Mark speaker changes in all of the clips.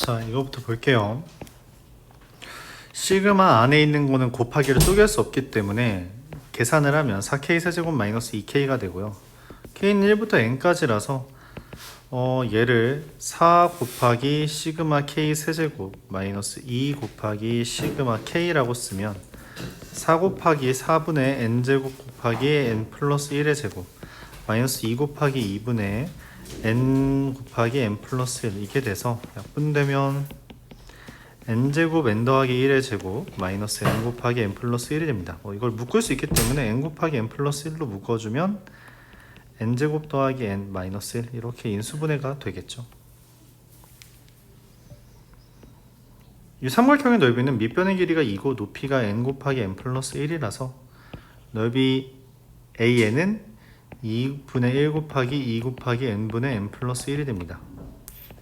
Speaker 1: 자, 이거부터 볼게요. 시그마 안에 있는 거는 곱하기를 쪼갤 수 없기 때문에 계산을 하면 4k 세제곱 마이너스 2k가 되고요. k는 1부터 n까지라서 얘를 4 곱하기 시그마 k 세제곱 마이너스 2 곱하기 시그마 k라고 쓰면 4 곱하기 4분의 n제곱 곱하기 n 플러스 1의 제곱 마이너스 2 곱하기 2분의 n 곱하기 n 플러스 1 이렇게 돼서 약분되면 n제곱 n 더하기 1의 제곱 마이너스 n 곱하기 n 플러스 1이 됩니다. 이걸 묶을 수 있기 때문에 n 곱하기 n 플러스 1로 묶어주면 n제곱 더하기 n 마이너스 1 이렇게 인수분해가 되겠죠. 이 삼각형의 넓이는 밑변의 길이가 2고 높이가 n 곱하기 n 플러스 1이라서 넓이 AN은 2분의 1 곱하기 2 곱하기 n분의 n 플러스 1이 됩니다.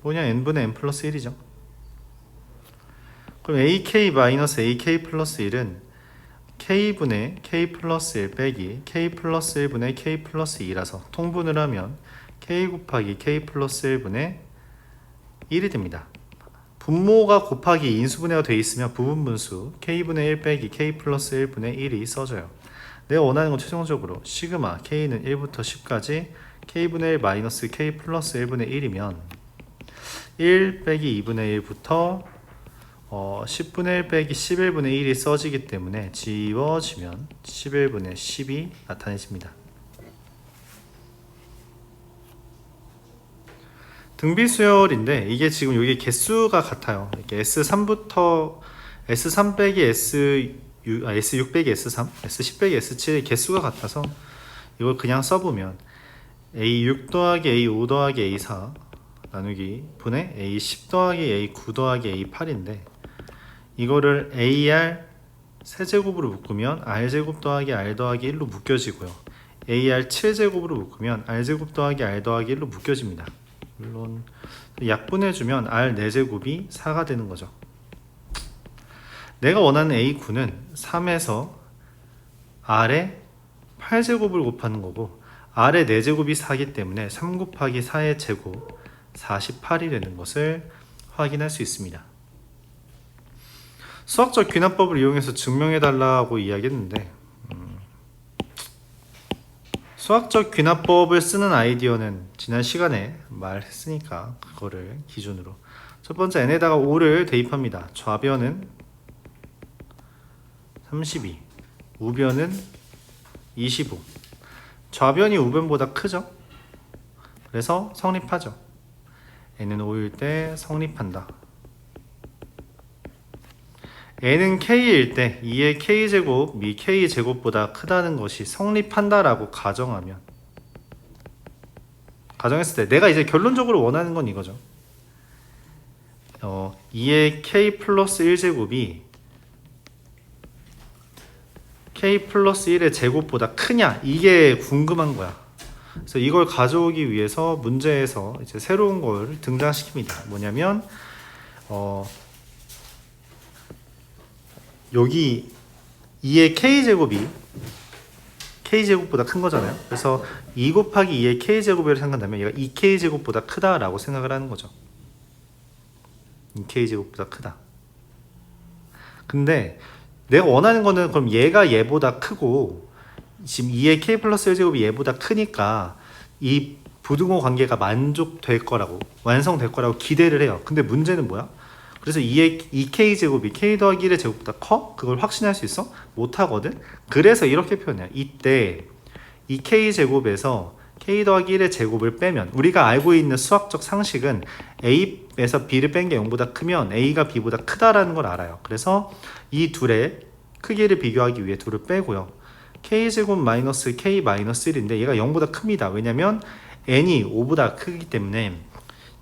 Speaker 1: 뭐냐, n분의 n 플러스 1이죠. 그럼 AK 마이너스 AK 플러스 1은 K분의 K 플러스 1 빼기 K 플러스 1분의 K 플러스 2라서 통분을 하면 K 곱하기 K 플러스 1분의 1이 됩니다. 분모가 곱하기 인수분해가 되어 있으면 부분분수 K분의 1 빼기 K 플러스 1분의 1이 써져요. 내가 원하는 건 최종적으로 시그마 K는 1부터 10까지 K분의 1 마이너스 K 플러스 1분의 1이면 1 빼기 2분의 1부터 10분의 1 빼기 11분의 1이 써지기 때문에 지워지면 11분의 10이 나타내집니다. 등비수열인데 이게 지금 여기 개수가 같아요. 이렇게 S3부터 S3 빼기 S6 빼기 S3, S10 빼기 S7의 개수가 같아서 이걸 그냥 써보면 A6 더하기 A5 더하기 A4 나누기 분의 A10 더하기 A9 더하기 A8인데 이거를 AR 세제곱으로 묶으면 R제곱 더하기 R 더하기 1로 묶여지고요. AR 7제곱으로 묶으면 R제곱 더하기 R 더하기 1로 묶여집니다. 물론 약분해주면 R 4제곱이 4가 되는 거죠. 내가 원하는 A9는 3에서 R의 8제곱을 곱하는 거고 R의 4제곱이 4이기 때문에 3 곱하기 4의 제곱 48이 되는 것을 확인할 수 있습니다. 수학적 귀납법을 이용해서 증명해달라고 이야기했는데 수학적 귀납법을 쓰는 아이디어는 지난 시간에 말했으니까 그거를 기준으로 첫 번째 n에다가 5를 대입합니다. 좌변은 32, 우변은 25. 좌변이 우변보다 크죠? 그래서 성립하죠. n은 5일 때 성립한다. n은 k일 때 2의 k제곱 미 k제곱보다 크다는 것이 성립한다라고 가정했을 때 내가 이제 결론적으로 원하는 건 이거죠. 2의 k 플러스 1제곱이 k 플러스 1의 제곱보다 크냐 이게 궁금한 거야. 그래서 이걸 가져오기 위해서 문제에서 이제 새로운 걸 등장시킵니다. 뭐냐면 여기 2의 k제곱이 k제곱보다 큰 거잖아요. 그래서 2 곱하기 2의 k제곱이라고 생각한다면 얘가 2k제곱보다 크다라고 생각을 하는 거죠. 2k제곱보다 크다. 근데 내가 원하는 거는 그럼 얘가 얘보다 크고 지금 2의 k 플러스 1제곱이 얘보다 크니까 이 부등호 관계가 완성될 거라고 기대를 해요. 근데 문제는 뭐야? 그래서 2k제곱이 k 더하기 1의 제곱보다 커? 그걸 확신할 수 있어? 못하거든? 그래서 이렇게 표현해요. 이때 2k제곱에서 k 더하기 1의 제곱을 빼면 우리가 알고 있는 수학적 상식은 a에서 b를 뺀 게 0보다 크면 a가 b보다 크다라는 걸 알아요. 그래서 이 둘의 크기를 비교하기 위해 둘을 빼고요. k제곱 마이너스 k 마이너스 1인데 얘가 0보다 큽니다. 왜냐면 n이 5보다 크기 때문에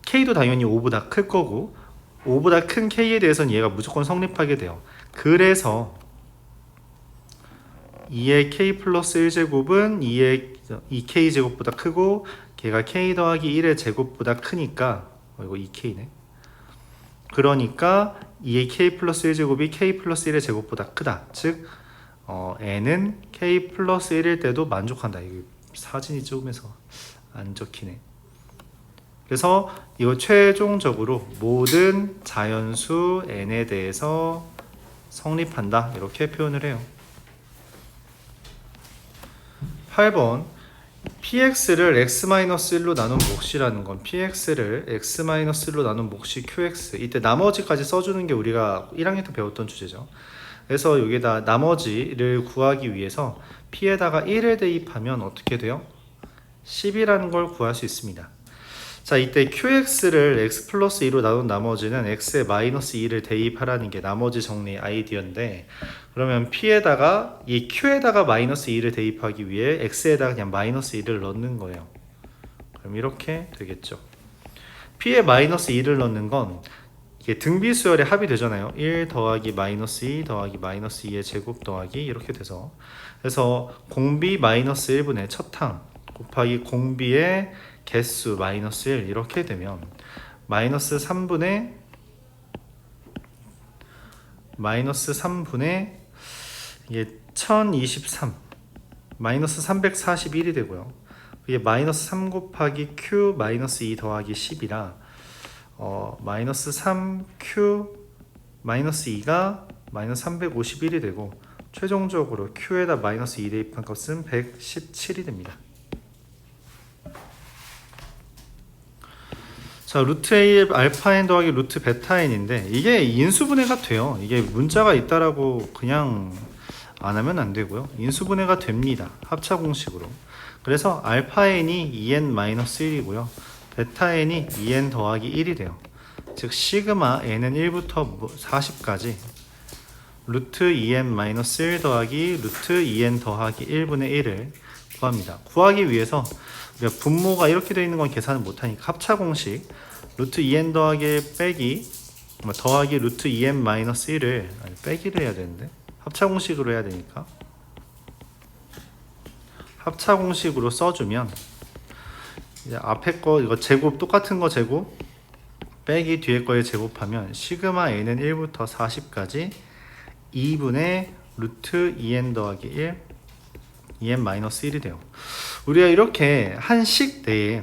Speaker 1: k도 당연히 5보다 클 거고 5보다 큰 k에 대해서는 얘가 무조건 성립하게 돼요. 그래서 2의 k 플러스 1제곱은 2k 제곱보다 크고 걔가 k 더하기 1의 제곱보다 크니까 이거 2k네. 그러니까 2의 k 플러스 1제곱이 k 플러스 1의 제곱보다 크다. 즉 n은 k 플러스 1일 때도 만족한다. 이거 사진이 조금해서 안 적히네. 그래서 이거 최종적으로 모든 자연수 n에 대해서 성립한다 이렇게 표현을 해요. 8번 px를 x-1로 나눈 몫이라는 건 px를 x-1로 나눈 몫이 qx, 이때 나머지까지 써주는 게 우리가 1학년 때 배웠던 주제죠. 그래서 여기다 나머지를 구하기 위해서 p에다가 1을 대입하면 어떻게 돼요? 10이라는 걸 구할 수 있습니다. 자, 이때 qx를 x 플러스 2로 나눈 나머지는 x에 마이너스 2를 대입하라는 게 나머지 정리 아이디어인데, 그러면 p에다가 이 q에다가 마이너스 2를 대입하기 위해 x에다가 그냥 마이너스 2를 넣는 거예요. 그럼 이렇게 되겠죠. p에 마이너스 2를 넣는 건 이게 등비수열의 합이 되잖아요. 1 더하기 마이너스 2 더하기 마이너스 2의 제곱 더하기 이렇게 돼서, 그래서 공비 마이너스 1분의 첫항 곱하기 공비의 개수 마이너스 1 이렇게 되면 마이너스 3분의 이게 1023 마이너스 341이 되고요. 이게 마이너스 3 곱하기 q 마이너스 2 더하기 10이라 마이너스 3q 마이너스 2가 마이너스 351이 되고, 최종적으로 q에다 마이너스 2 대입한 값은 117이 됩니다. 자, 루트 A 알파 n 더하기 루트 베타 n인데 이게 인수분해가 돼요. 이게 문자가 있다라고 그냥 안 하면 안 되고요. 인수분해가 됩니다. 합차 공식으로. 그래서 알파 n이 2n-1이고요. 베타 n이 2n 더하기 1이 돼요. 즉 시그마 n은 1부터 40까지 루트 2n-1 더하기 루트 2n 더하기 1분의 1을 구합니다. 구하기 위해서 분모가 이렇게 되어 있는 건 계산을 못하니까 합차 공식 루트 2n 더하기 1 빼기 더하기 루트 2n-1을 빼기를 해야 되는데 합차 공식으로 해야 되니까 합차 공식으로 써주면 이제 앞에 거 이거 제곱 똑같은 거 제곱 빼기 뒤에 거에 제곱하면 시그마 n은 1부터 40까지 2분의 루트 2n 더하기 1 2n-1이 돼요. 우리가 이렇게 한 식 내에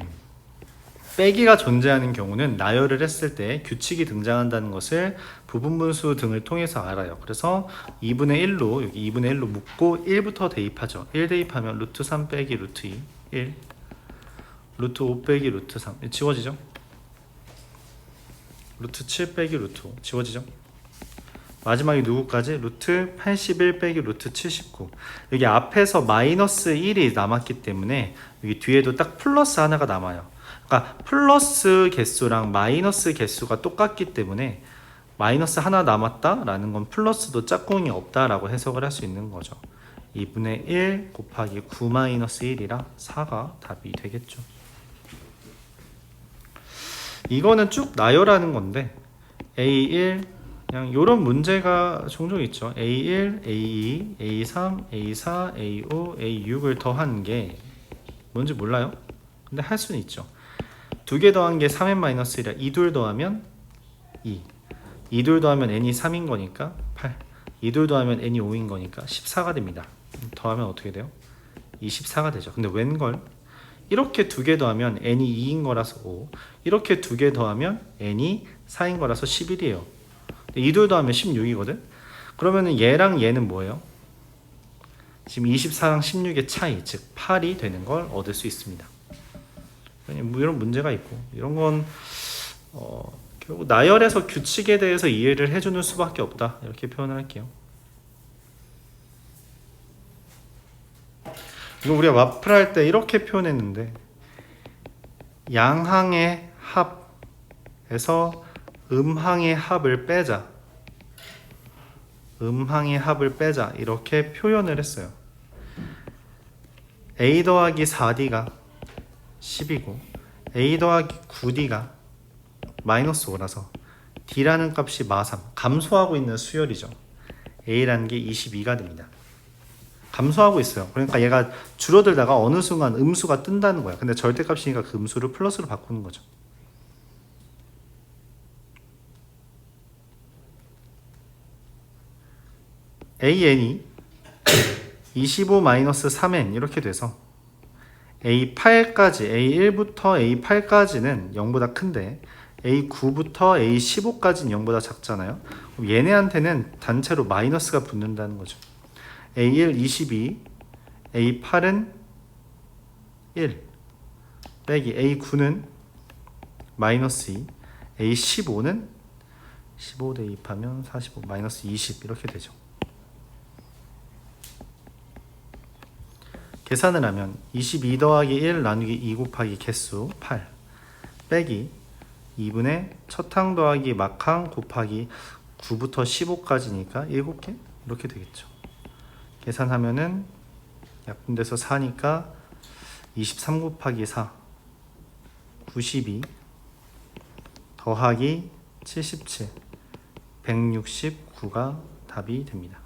Speaker 1: 빼기가 존재하는 경우는 나열을 했을 때 규칙이 등장한다는 것을 부분분수 등을 통해서 알아요. 그래서 2분의 1로 여기 2분의 1로 묶고 1부터 대입하죠. 1 대입하면 루트 3 빼기 루트 2 1 루트 5 빼기 루트 3 지워지죠. 루트 7 빼기 루트 5 지워지죠. 마지막에 누구까지? 루트 81 빼기 루트 79. 여기 앞에서 마이너스 1이 남았기 때문에 여기 뒤에도 딱 플러스 하나가 남아요. 그러니까 플러스 개수랑 마이너스 개수가 똑같기 때문에 마이너스 하나 남았다 라는 건 플러스도 짝꿍이 없다 라고 해석을 할 수 있는 거죠. 2분의 1 곱하기 9 마이너스 1이라 4가 답이 되겠죠. 이거는 쭉 나열하는 건데 A1 그냥 이런 문제가 종종 있죠. A1, A2, A3, A4, A5, A6을 더한 게 뭔지 몰라요? 근데 할 수는 있죠. 두 개 더한 게 3n-1이라 2둘 더하면 2 2둘 더하면 n이 3인 거니까 8 2둘 더하면 n이 5인 거니까 14가 됩니다. 더하면 어떻게 돼요? 24가 되죠. 근데 웬걸? 이렇게 두 개 더하면 n이 2인 거라서 5 이렇게 두 개 더하면 n이 4인 거라서 11이에요. 2둘 더하면 16이거든? 그러면 얘랑 얘는 뭐예요? 지금 24랑 16의 차이, 즉 8이 되는 걸 얻을 수 있습니다. 이런 문제가 있고 이런 건 결국 나열에서 규칙에 대해서 이해를 해주는 수밖에 없다 이렇게 표현을 할게요. 이거 우리가 와플 할 때 이렇게 표현했는데 양항의 합에서 음항의 합을 빼자 이렇게 표현을 했어요. a 더하기 4d가 10이고 a 더하기 9d가 마이너스 5라서 d라는 값이 마삼 감소하고 있는 수열이죠. a라는 게 22가 됩니다. 감소하고 있어요. 그러니까 얘가 줄어들다가 어느 순간 음수가 뜬다는 거야. 근데 절대값이니까 그 음수를 플러스로 바꾸는 거죠. an이 25-3n 이렇게 돼서 A8까지 A1부터 A8까지는 0보다 큰데 A9부터 A15까지는 0보다 작잖아요. 그럼 얘네한테는 단체로 마이너스가 붙는다는 거죠. A1 22, A8은 1 빼기 A9는 마이너스 2, A15는 15 대입하면 45 마이너스 20 이렇게 되죠. 계산을 하면 22 더하기 1 나누기 2 곱하기 개수 8 빼기 2분의 첫항 더하기 막항 곱하기 9부터 15까지니까 7개 이렇게 되겠죠. 계산하면은 약분돼서 4니까 23 곱하기 4 92 더하기 77 169가 답이 됩니다.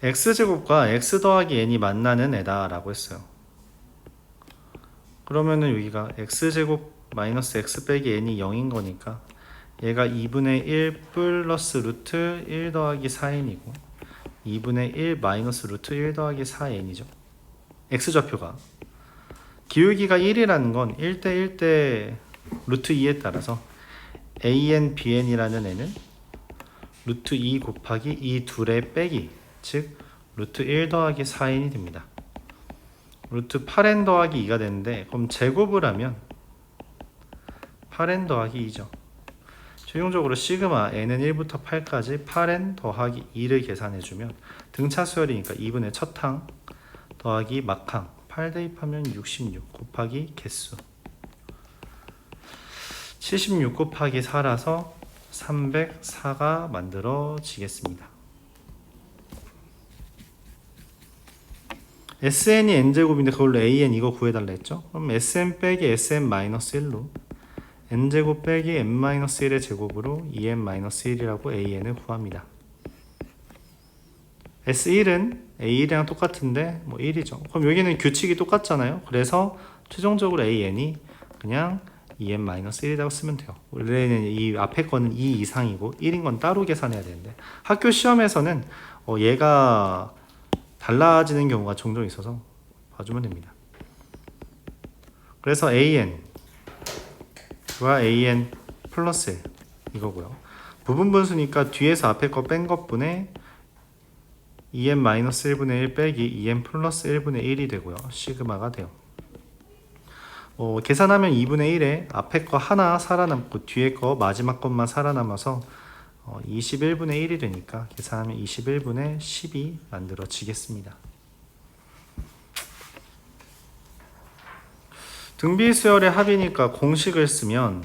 Speaker 1: x제곱과 x 더하기 n이 만나는 애다 라고 했어요. 그러면은 여기가 x제곱 마이너스 x 빼기 n이 0인 거니까 얘가 2분의 1 플러스 루트 1 더하기 4n이고 2분의 1 마이너스 루트 1 더하기 4n이죠. x좌표가 기울기가 1이라는 건 1대 1대 루트 2에 따라서 an, bn이라는 애는 루트 2 곱하기 이 둘의 빼기 즉 루트 1 더하기 4n이 됩니다. 루트 8n 더하기 2가 되는데 그럼 제곱을 하면 8n 더하기 2죠. 최종적으로 시그마 n은 1부터 8까지 8n 더하기 2를 계산해주면 등차 수열이니까 2분의 첫항 더하기 막항 8 대입하면 66 곱하기 개수 76 곱하기 4라서 304가 만들어지겠습니다. sn이 n제곱인데 그걸로 an 이거 구해달라 했죠? 그럼 sn 빼기 sn 마이너스 1로 n제곱 빼기 n 마이너스 1의 제곱으로 2n 마이너스 1이라고 an을 구합니다. S1은 A1이랑 똑같은데 뭐 1이죠. 그럼 여기는 규칙이 똑같잖아요. 그래서 최종적으로 AN이 그냥 2n-1이라고 쓰면 돼요. 원래는 이 앞에 거는 2 이상이고 1인 건 따로 계산해야 되는데 학교 시험에서는 얘가 달라지는 경우가 종종 있어서 봐주면 됩니다. 그래서 AN과 AN 플러스 1 이거고요. 부분분수니까 뒤에서 앞에 거 뺀 것분에 2n-1분의 1 빼기 2n 플러스 1분의 1이 되고요. 시그마가 돼요. 계산하면 2분의 1에 앞에 거 하나 살아남고 뒤에 거 마지막 것만 살아남아서 21분의 1이 되니까 계산하면 21분의 10이 만들어지겠습니다. 등비수열의 합이니까 공식을 쓰면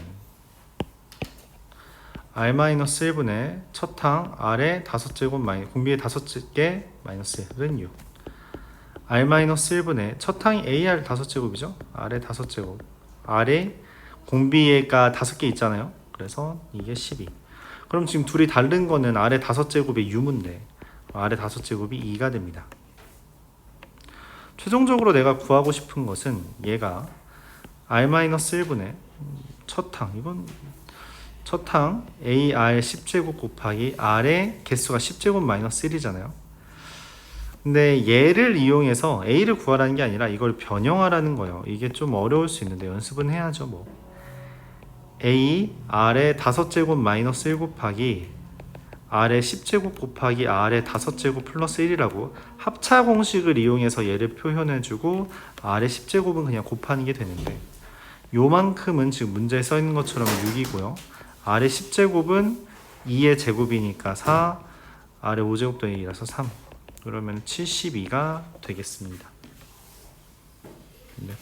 Speaker 1: r-1분의 첫항 r의 5제곱 공비의 5개 마이너스 1은 6 r-1분의 첫항이 ar 5제곱이죠. r의 5제곱 r의 공비가 5개 있잖아요. 그래서 이게 12 그럼 지금 둘이 다른 거는 r의 5제곱의 유무인데 r의 5제곱이 2가 됩니다. 최종적으로 내가 구하고 싶은 것은 얘가 r-1분의 첫항 이건 첫항 AR 10제곱 곱하기 R의 개수가 10제곱 마이너스 1이잖아요. 근데 얘를 이용해서 A를 구하라는 게 아니라 이걸 변형하라는 거예요. 이게 좀 어려울 수 있는데 연습은 해야죠. 뭐 A R의 5제곱 마이너스 1 곱하기 R의 10제곱 곱하기 R의 5제곱 플러스 1이라고 합차 공식을 이용해서 얘를 표현해주고 R의 10제곱은 그냥 곱하는 게 되는데 요만큼은 지금 문제에 써있는 것처럼 6이고요. R의 10제곱은 2의 제곱이니까 4, R의 5제곱도 1이라서 3 그러면 72가 되겠습니다. 네.